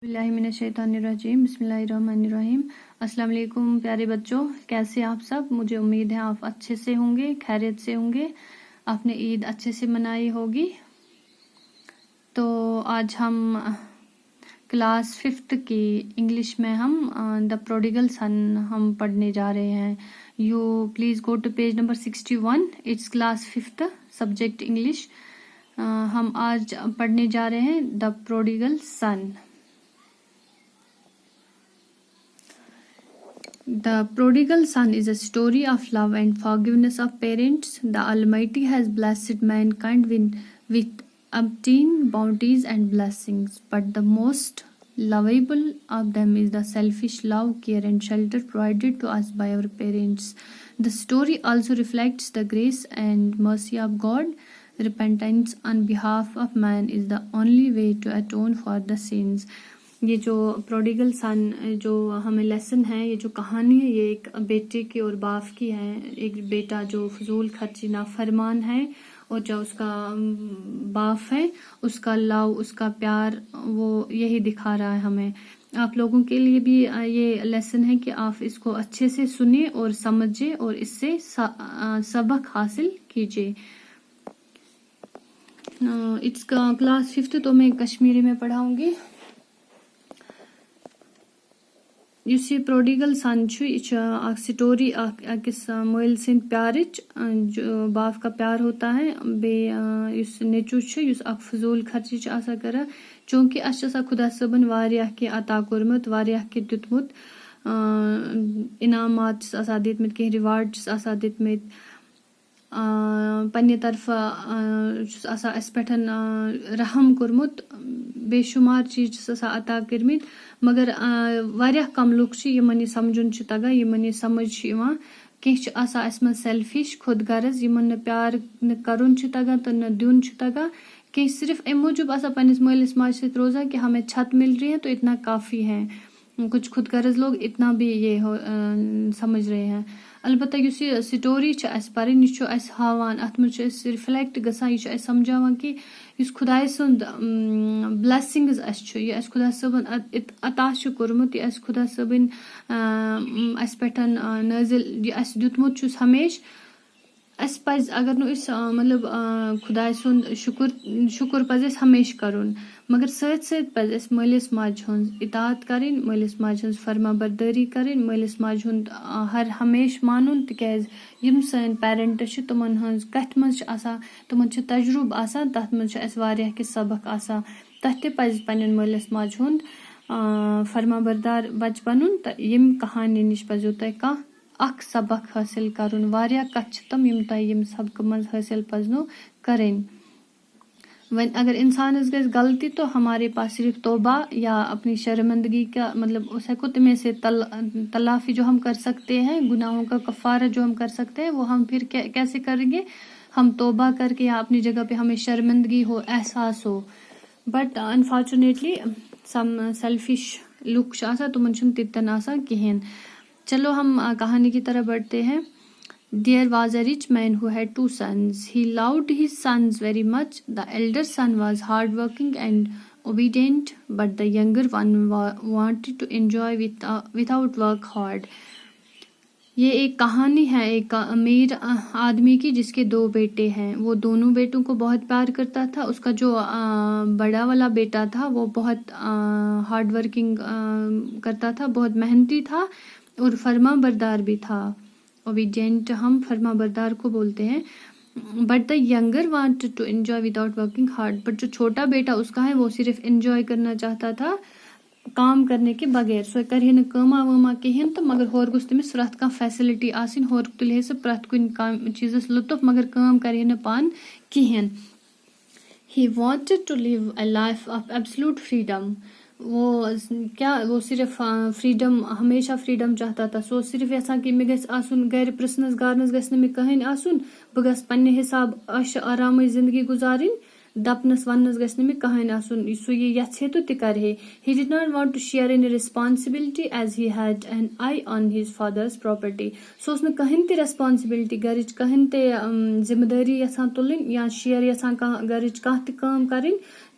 बिस्मिल्लाहिर्रहमानिर्रहीम बिस्मिल्लाहिर्रहमानिर्रहीम। अस्सलाम वालेकुम प्यारे बच्चों, कैसे आप सब। मुझे उम्मीद है आप अच्छे से होंगे, खैरियत से होंगे, आपने ईद अच्छे से मनाई होगी। तो आज हम क्लास 5th की इंग्लिश में हम द प्रोडिगल सन हम पढ़ने जा रहे हैं। You please go to page number 61। It's class 5th subject English. हम आज पढ़ने जा रहे हैं the prodigal son. The prodigal son is a story of love and forgiveness of parents. The Almighty has blessed mankind with umpteen bounties and blessings, but the most lovable of them is the selfish love, care, and shelter provided to us by our parents. The story also reflects the grace and mercy of God. Repentance on behalf of man is the only way to atone for the sins. ये जो prodigal सन जो हमें lesson है, ये जो कहानी है, ये एक बेटे की और बाप की है। एक बेटा जो फजूल खर्ची नाफरमान है और जो उसका बाप है उसका लव, उसका प्यार, वो यही दिखा रहा है हमें। आप लोगों के लिए भी ये लेसन है कि आप इसको अच्छे से सुनिए और समझिए और इससे सबक हासिल कीजिए। इट्स क्लास 5th तो मैं कश्मीरी में पढ़ाऊंगी। युस ये प्रोडिगल सन यह स्टोरी अकिस मल सिंद प्यारिच जो बाप का प्यार होता है बे नेचू फजूल खर्ची कर, चूंकि अस खुदा सबन वारिया के अता कोरमुत, वारिया के दितमुत, इनामात दितमित, कह रिवार्ड दितमित, पन्ने तरफ अस पे रहम कोरमुत, बेशुमार चीज अता करमित। मगर वारिया कम लुक यमन समझुन तगन, यमन ये समझ कह सेल्फिश खुद गर्ज, यमन प्यार न करुन तगन तो न दुन तगन, कह सिर्फ अम मूजूब पन्निस मलिस माज सत रोजा कि हमें छत मिल रही है तो इतना काफ़ी है। कुछ खुद गर्ज लोग इतना भी ये समझ रहे हैं। अलबत्ता युस ये स्टोरी पर्न यह हावान, अत मज रिफ्लेक्ट गसान, यह समझावान कि युस खुदाय सुंद ब्लेसिंग्स यह खुदा सबन अता कोरमुत, यह खुदा सबन पे नाजिल यह दुतमुत हमेश। अस पज अगर मतलब खुदाय सुंद शुक्र पज हमेश करुन, मगर सत सत पज मलिस माज हंज इतात करें, मलिस माज हंज फरमा बरदारी करें, मलिस माज हंद हर हमेश मानुन, तिकाज यम सन पेरेंट तमन हंज कथ मज तमन तजुर्ब तथ मज वारिया के सबक तथ पज पन्न मलिस माज हंद फरमा बरदार बच बनून। तो यम कहानी निश पजो तह अख सबक हासिल करुन, वारिया कथ तम यम तह यम सबक मज हासिल पजनो करें। वन अगर इंसान गज गलती तो हमारे पास सिर्फ तौबा या अपनी शर्मिंदगी का मतलब उस में से तलाफी जो हम कर सकते हैं, गुनाहों का कफारा जो हम कर सकते हैं, वो हम फिर कैसे करेंगे, हम तौबा करके या अपनी जगह पे हमें शर्मिंदगी हो, एहसास हो। बट अनफॉर्चुनेटली सम सेल्फिश लुक तुमन तितन आसा कहें। चलो हम कहानी की तरफ बढ़ते हैं। There was a rich man who had 2 sons. He loved his sons very much. The elder son was hardworking and obedient, but the younger one wanted to enjoy without work hard. ये एक कहानी है एक अमीर आदमी की जिसके 2 बेटे हैं। वो दोनों बेटों को बहुत प्यार करता था। उसका जो बड़ा वाला बेटा था वो बहुत हार्ड वर्किंग करता था, बहुत मेहनती था और फर्मा बरदार भी था। ओबीडियंट हम फर्मा बरदार को बोलते हैं। But the younger wanted to enjoy without working hard, but जो छोटा बेटा उसका है वो सिर्फ एंजॉय करना चाहता था काम करने के बगैर। सो कर न कमा वमा कहें तो मगर होर गुस तमिस प्रथ कह फैसिलिटी आसिन, होर तुले से प्रथ कुन चीजस लुत्फ, मगर काम करे न पान कहें। He wanted to live a life of absolute freedom. वो सिर्फ फ्रीडम, हमेशा फ्रीडम चाहता था। सो सिर्फ यसान कि मे गन गर प्रसनस गारनस गस मे कहें आसुन, बह गस पन्ने हिसाब अश आराम जिंदगी गुजारिन, दपनस वनस गस मे कहें आसुन। सो ये यहे तो ति करे। He did not want to share any responsibility as he had an eye on his father's property. सो उस कहें ते रेस्पॉन्सिबिलिटी गरिच कहें ते जिम्मेदारी यसान तुलिन या शेयर यसान गरिच कह काम करें,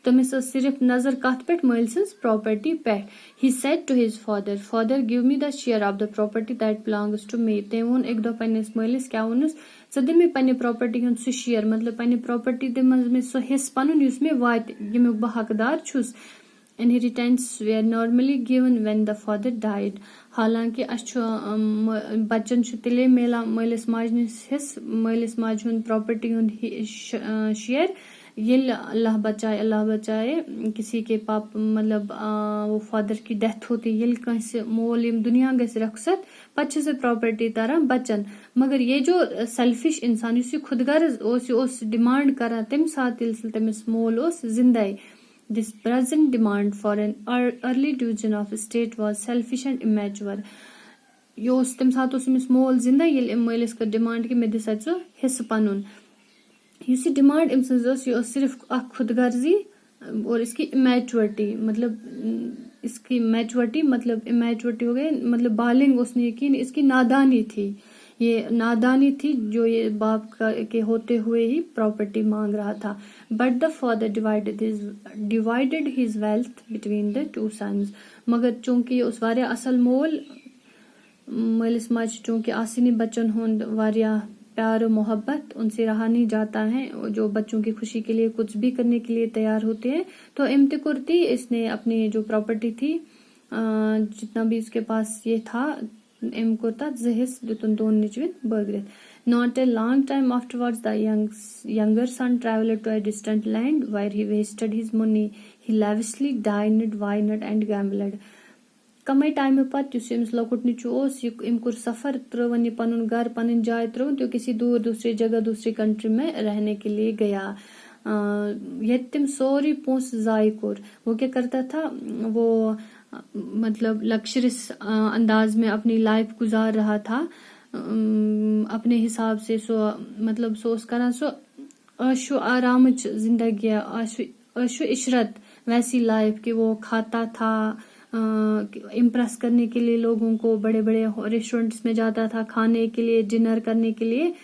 तमिस सिर्फ नजर कत पे मल सज प्रॉपर्टी पे. He said to his father, "Father, give me the share of the property that belongs to me." ते वोन एक दो पन्निस मलिस क्या वोनस च दे मे पन्ने प्रॉपर्टी हुन सु शेयर मतलब पन्ने प्रॉपर्टी दे मे सो हिस पनुन युस मे वात यमुक बह हकदार छुस. Inheritance were normally given when the father died. हालांकि बच्चन तिले मिला मलिस माजन हिस मलिस माज हुन प्रॉपर्टी हुन शेयर ये अल्लाह बचाए किसी के पाप मतलब वो फादर की डेथ होती ये कंस मोल यम दुनिया गस रखसत पछ से प्रॉपर्टी तरह बचन. मगर ये जो सेल्फिश इंसान युस खुदगर्ज ओस डिमांड करा तम साथ तमिस मोल ओस जिंदे. This present demand for an early division of estate was selfish and immature. योस तम साथ उस मोल जिंदा ये मलिस कर डिमांड कि मे this his Panun use demand अम सज सिर्फ खुदगर्जी और इसकी इमेचुरिटी मतलब इसकी मैचुरिटी मतलब इमेचुरिटी हो गई मतलब बालिंग उसने यकीन इसकी नादानी थी. ये नादानी थी जो ये बाप के होते हुए ही प्रॉपर्टी मांग रहा था. But the father divided his wealth between the two sons. मगर चूंकि उस वारिया असल मोल मलिस माज चूंकि आसिनी बच्चन होंद वारिया प्यार और मोहब्बत उनसे रहा नहीं जाता है जो बच्चों की खुशी के लिए कुछ भी करने के लिए तैयार होते हैं. तो इम्तिकुर्ती इसने अपनी जो प्रॉपर्टी थी जितना भी उसके पास ये था एम कोता जहिस दुतन दोन निचवित बगरित. Not a long time afterwards, the younger son traveled to a distant land where he wasted his money. He lavishly dined, wined, and gambled. कमे टाइम पत अमिस लकुट नुच इम कुर सफर त्रवन पन घर पन जाय त्रवन तो किसी दूसरी जगह दूसरी कंट्री में रहने के लिए गया. ये तिम सोरी पोस जाय कोर. वो क्या करता था वो मतलब लग्जरियस अंदाज में अपनी लाइफ गुजार रहा था अपने हिसाब से. सो मतलब सोस करा सो अशु आराम जिंदगी अशु इशरत वैसी लाइफ कि वो खाता था इम्प्रेस करने के लिए लोगों को बड़े बड़े रेस्टोरेंट्स में जाता था खाने के लिए डिनर करने के लिए.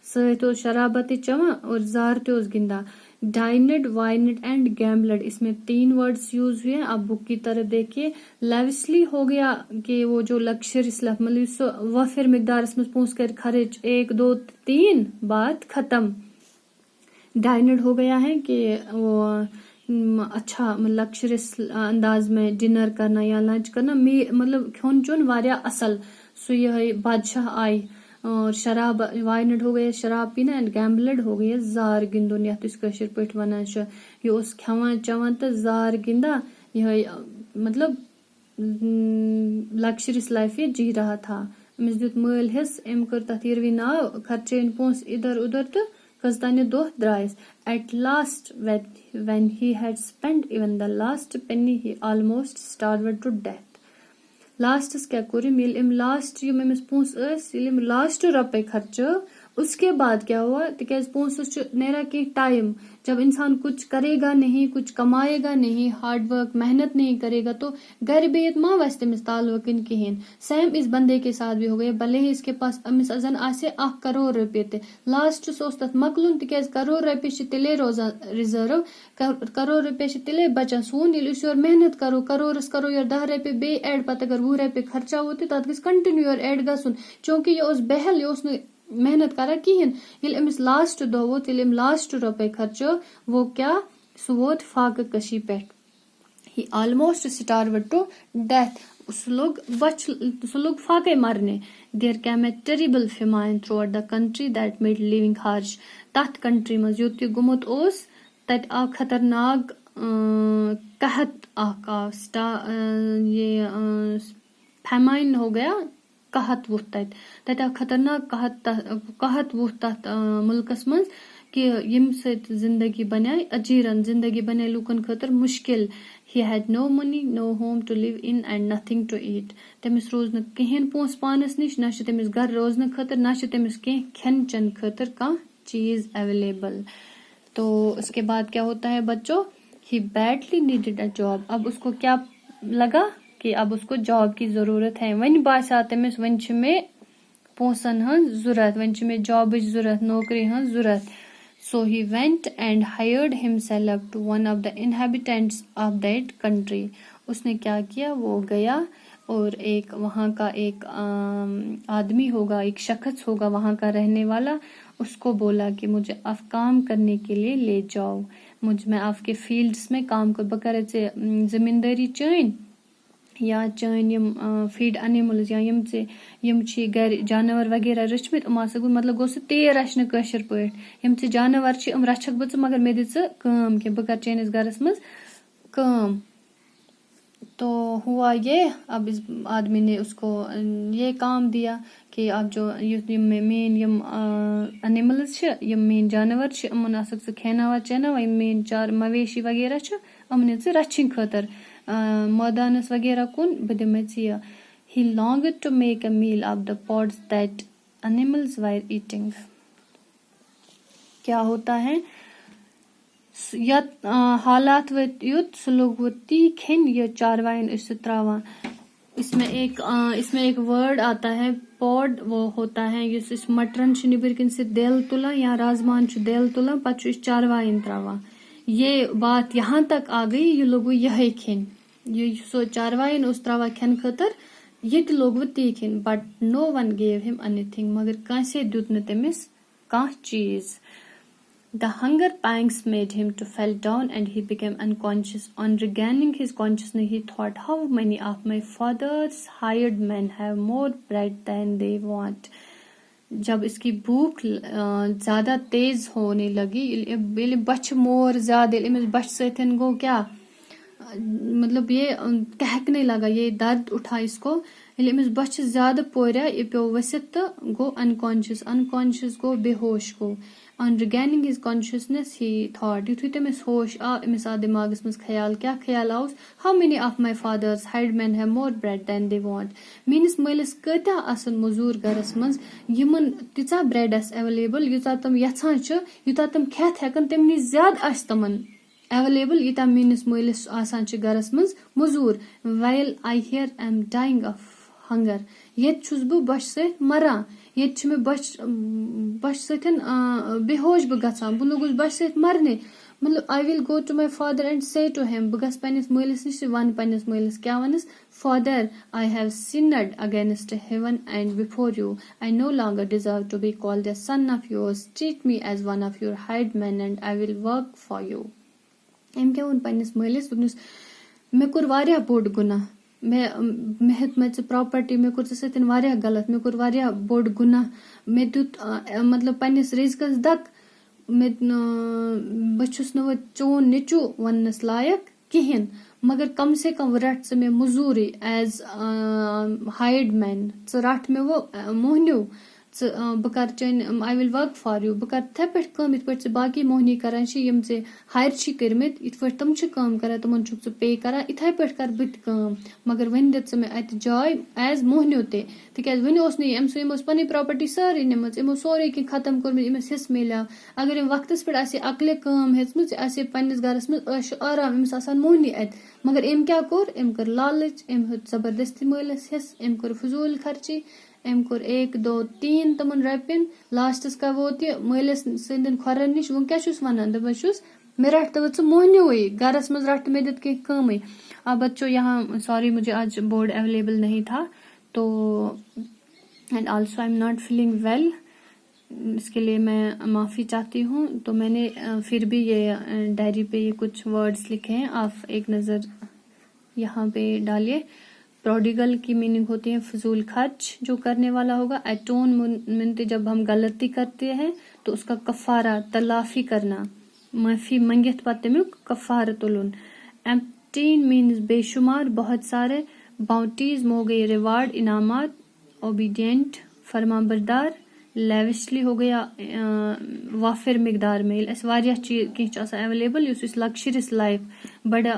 तो शराबत चवा और जार तो गिंदा. डाइनेड वाइनेड एंड गैम्बलड इसमें 3 वर्ड्स यूज हुए. आप बुक की तरफ देखिए. लेविशली हो गया कि वो जो लग्जरियस मतलब वफिर मिकदार इसमें पहुंच कर खर्च 1 2 3 बात खत्म. डाइनेड हो गया है कि वो अच्छा लग्जरियस अंदाज में डिनर करना या लंच करना मतलब खोन चुन वारिया असल. सो यह बादशाह आई. और शराब वाइनेड हो गया शराब पीना एंड गैम्बलड हो गया जार गिंदुन यथ कशर पे वन यह खेवान चवान तो जार गिंदा यह मतलब लग्जरियस लाइफ ये जी रहा था. अमिस दुत मल हिस एम कर तथ इरवी नाव खर्चन पोस इधर उधर तो कजतान दो द्रायस. At last when he had spent even the last penny he almost starved to death. लास्टस क्या करूम यम लास्ट यम अमिस पोस यम लास्ट रुपये खर्च उसके बाद क्या हुआ तिकाज पोस नेरा के टाइम जब इंसान कुछ करेगा नहीं कुछ कमाएगा नहीं हार्ड वर्क मेहनत नहीं करेगा तो घर बेत मा वस तमिस ताल्लुकन कहें. सेम इस बंदे के साथ भी हो गया. भले ही इसके पास अमिस अजन आसे 1 करोड़ रुपये ते लास्ट तथ मकलुन तिकाज करोड़ रुपये तिले रोजा रिजर्व करोड़ रुपये तिले बचान सोन योर मेहनत करो करोरस करो योर 10 रुपये बे एड पत अगर 20 रुपये खर्चा होते तथ गस कंटिन्यू योर एड गसन चूंकि यह बहल यह मेहनत करा कहें. अमिस लास्ट दो वो लास्ट रुपये खर्चो वो क्या सो वोत फाक कशी पे. He almost starved to death. सो लोग फाके मरने. There came a terrible famine throughout the country that made living harsh. तथ कंट्री मज युत गुमुत ओस तत आ खतरनाक कहत ये फेमाइन हो गया कहत वो तत खतरनाक कहत वो तथ मुल्कस मज कि यम जिंदगी बनाए अजीरन जिंदगी बनाए लूकन खतर मुश्किल. He had no money, no home to live in and nothing to eat. तमिस रोज न कहें पोस पानस निश ना तमिस घर रोजन खतर ना तमिस कह खेन चन खतर कह चीज अवेलेबल. तो उसके बाद क्या होता है बच्चों. He badly needed a job. अब उसको क्या लगा कि अब उसको जॉब की जरूरत है. वन बासा तमिस वन में पोसन हन जरूरत वन में जॉब जरूरत नौकरी हन जरूरत. So he went and hired himself to one of the inhabitants of that country. उसने क्या किया, वो गया और एक वहाँ का एक आदमी होगा, एक शख्स होगा वहाँ का रहने वाला, उसको बोला कि मुझे आप काम करने के लिए ले जाओ, मैं आपके फील्ड्स में काम कर बकर ज़मींदारी चैन या चैन यम फीड एनिमल्स या यम गर जानवर वगैरह रचमित यम मतलब गो तेर रचन कशर पे यम जानवर रचक बह मगर मे दम कि बह कर चैनिस गरस मज काम। तो हुआ ये, अब इस आदमी ने उसको ये काम दिया कि आप जो मेन यम एनिमल्स यम मेन जानवर यमन खेनावा चेनावा यम मेन चार मवेशी वगैरह यमन रचन खतर मैदानस वगैरह कुन बह दिमे यह। He longed to make a meal of the pods that animals were eating. क्या होता है, हालात युत सह लोग वो ती खेन ये चारवाइन इस त्रावान। इसमें एक वर्ड आता है पॉड, वो होता है इस मटरन निबर किन से देल तुला या राजमान देल तुला पत चारवाइन त्रावान। ये बात यहाँ तक आ गई ये लोग यह खेन, ये सो चारवाइन उस त्रावा खेन खतर ये लोग वो ती खेन। But no one gave him anything, मगर कंसे दुत न तमिस कह चीज। The hunger pangs made him to fall down and he became unconscious. On regaining his consciousness, he thought, how many of my father's hired men have more bread than they want. जब इसकी भूख ज्यादा तेज होने लगी, बच मोर ज्यादा बच सतन गो क्या मतलब ये कहकने लगा, ये दर्द उठा इसको, बच ज्यादा पोरिया ये पे वसित तो गो अनकॉन्शियस गो बेहोश गो। On regaining his consciousness, he thought, युथुई तमिस होश आ अमिस आ दिमागस मज ख्याल, क्या ख्याल आउस, how many of my father's hired men have more bread than they want. मीनिस मलिस कत्या आसन मजूर गरस मज यमन तिचा ब्रेड आस अवेलेबल युता तम यछान छ, युता तम खेत हेकन तमनि ज्यादा आस तमन अवेलेबल युता मीनिस मलिस आसान छ गरस मज मजूर। While I here am dying of hunger, ये छुस बह बच सत मरा, ये बच सतन बेहोश बह गछान, बह लोगुस बच सत मरने। मतलब I will go to my father and say to him, बह गस पन्निस मलिस निश वन पन्निस मलिस क्या वनस, Father, I have sinned against heaven and before you. I no longer deserve to be called a son of yours. Treat me as one of your hired men and I will work for you. एम क्या वन पन्निस मलिस दोपनिस मे कोर वारिया बोड गुनाह, मे हेत मे प्रॉपर्टी मे कोर सतन वारिया गलत, मे कोर वारिया बोड गुनाह, मे दुत मतलब पन्निस रिज़्कस दक, मे बछुस न वो चोन निचू वनस लायक किहिन, मगर कम से कम रट से मे मजूरी एज हायर्ड मैन, रट मे वो मोहनियो बह कर चैन I will work for you, बह कर थे पे कम इत पे बाकी मोहनी करान यम से हायर कर्मित इत पे तम कम करान तमन छुक पे करान इथे पे कर बत कम, मगर वन दित मे अत जाय एज मोहनियो ते तिकाज वन ओस नई अम यमो पनी प्रॉपर्टी सारी निमच, यमो सोरे कि खत्म कोरमित, यमस हिस मिलाव। अगर यम वक्तस पे आसे अकले काम हेचमच आसे पन्निस गरस मज ऐश आराम, यमस आसान मोहनी अत, मगर एम क्या कोर, एम कर लालच, एम हेत जबरदस्ती मलिस हिस, एम कर फजूल खर्ची, एम कोर 1 2 3 तमन रपिन, लास्टस का वो मलिस सिंदन खोरन निश वो क्या वन दपस मे रट तो मोहनियो गरस मज रट मे दित कम। अब बच्चों यहाँ सॉरी मुझे आज बोर्ड अवेलेबल नहीं था, तो and also I am not feeling well, इसके लिए मैं माफ़ी चाहती हूँ। तो मैंने फिर भी ये डायरी पे ये कुछ वर्ड्स लिखे हैं, आप एक नज़र यहाँ पे डालिए। प्रोडिगल की मीनिंग होती है फजूल खर्च जो करने वाला होगा। एटोनमेंट जब हम गलती करते हैं तो उसका कफारा तलाफी करना, माफी मंगित पतमुक कफार तुलन। एम्प्टीन मीन्स बेशुमार बहुत सारे, बाउंटीज हो गई रिवार्ड इनामात, ओबीडियंट फरमाबरदार, लेविशली हो गया वाफिर मिकदार में वारिया चीज कह अवेलेबल इस लग्जरियस लाइफ बड़ा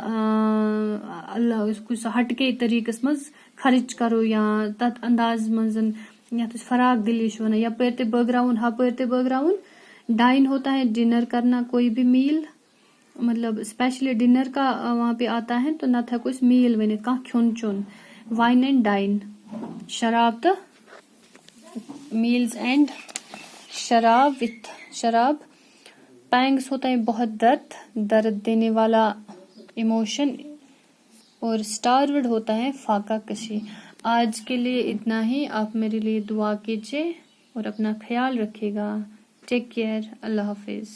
अल्लाह हटके तरीकस मज खर्च करो या तथ अंदाज मज या फराक दिली वन यपर ते बगराउन हपर ते बगराउन। डाइन होता है डिनर करना, कोई भी मील, मतलब स्पेशली डिनर का वहाँ पे आता है तो न था कुछ मील वन कह खुन चुन। वाइन एंड डाइन शराब तो मील्स एंड शराब विथ शराब। पैंग्स होता है बहुत दर्द देने वाला इमोशन, और स्टारवर्ड होता है फाका कशी। आज के लिए इतना ही। आप मेरे लिए दुआ कीजिए और अपना ख्याल रखिएगा। Take care. अल्लाह हाफिज।